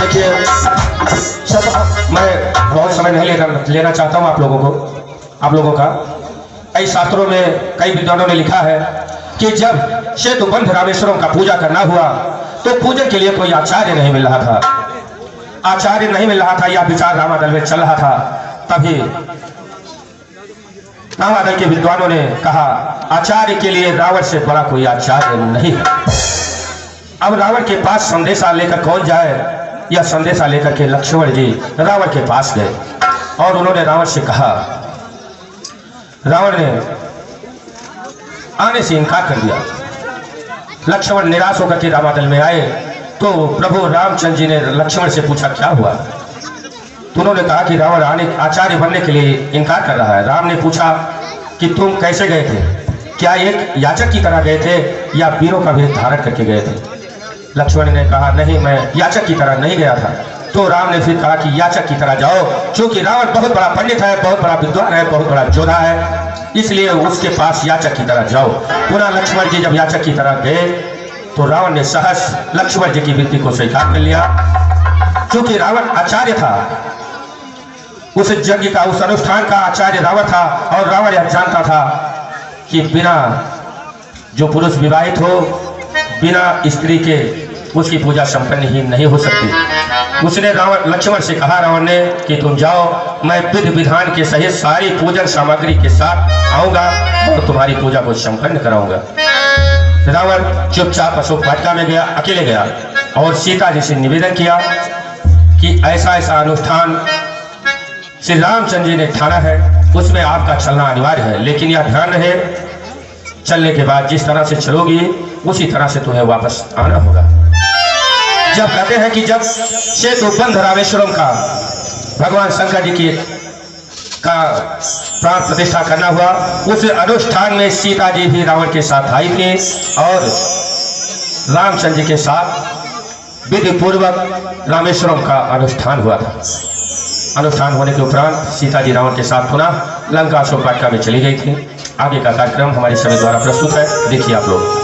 देखिए सब मैं बहुत समय नहीं लेना चाहता हूँ आप लोगों का। कई शास्त्रों में कई विद्वानों ने लिखा है कि जब सेतुबंध रामेश्वरम का पूजा करना हुआ तो पूजन के लिए कोई आचार्य नहीं मिल रहा था। आचार्य नहीं मिल रहा था, यह विचार रामादल में चल रहा था। तभी रामादल के विद्वानों ने कहा आचार्य के लिए रावण से बड़ा कोई आचार्य नहीं है। अब रावण के पास संदेशा लेकर कौन जाए? यह संदेशा लेकर के लक्ष्मण जी रावण के पास गए और उन्होंने रावण से कहा। रावण ने आने से इनकार कर दिया। लक्ष्मण निराश होकर के रामादल में आए तो प्रभु रामचंद्र जी ने लक्ष्मण से पूछा क्या हुआ? तो उन्होंने कहा कि रावण आचार्य बनने के लिए इनकार कर रहा है। राम ने पूछा कि तुम कैसे गए थे? क्या एक याचक की तरह गए थे या वीरों का भेष धारण करके गए थे? लक्ष्मण ने कहा नहीं, मैं याचक की तरह नहीं गया था। तो राम ने फिर कहा कि याचक की तरह जाओ, क्योंकि रावण बहुत बड़ा पंडित है, बहुत बड़ा विद्वान है, बहुत बड़ा योद्धा है, इसलिए उसके पास याचक की तरह जाओ। पुनः लक्ष्मण जी जब याचक की तरह गए तो रावण ने सहस लक्ष्मण जी की विनती को स्वीकार कर लिया। क्योंकि रावण आचार्य था, उस यज्ञ का, उस अनुष्ठान का आचार्य रावण था। और रावण यह जानता था कि बिना जो पुरुष विवाहित हो, बिना स्त्री के उसकी पूजा संपन्न ही नहीं हो सकती। उसने लक्ष्मण से कहा रावण ने कि तुम जाओ, मैं विधि विधान के सहित सारी पूजन सामग्री के साथ आऊंगा और तुम्हारी पूजा को संपन्न कराऊंगा। रावण चुपचाप अशोक वाटिका में गया, अकेले गया और सीता जी से निवेदन किया कि ऐसा ऐसा अनुष्ठान श्री रामचंद्र जी ने ठाना है, उसमें आपका चलना अनिवार्य है, लेकिन यह ध्यान रहे चलने के बाद जिस तरह से चलोगी उसी तरह से तुम्हें वापस आना होगा। जब कहते हैं कि जब सेतुबंध रामेश्वरम का भगवान शंकर जी की का प्राण प्रतिष्ठा करना हुआ, उस अनुष्ठान में सीता जी भी रावण के साथ आई थी और रामचंद्र जी के साथ विधि पूर्वक रामेश्वरम का अनुष्ठान हुआ था। अनुष्ठान होने के उपरांत सीता जी रावण के साथ पुनः लंका अशोक वाटिका में चली गई थी। आगे का कार्यक्रम हमारे समय द्वारा प्रस्तुत है, देखिए आप लोग।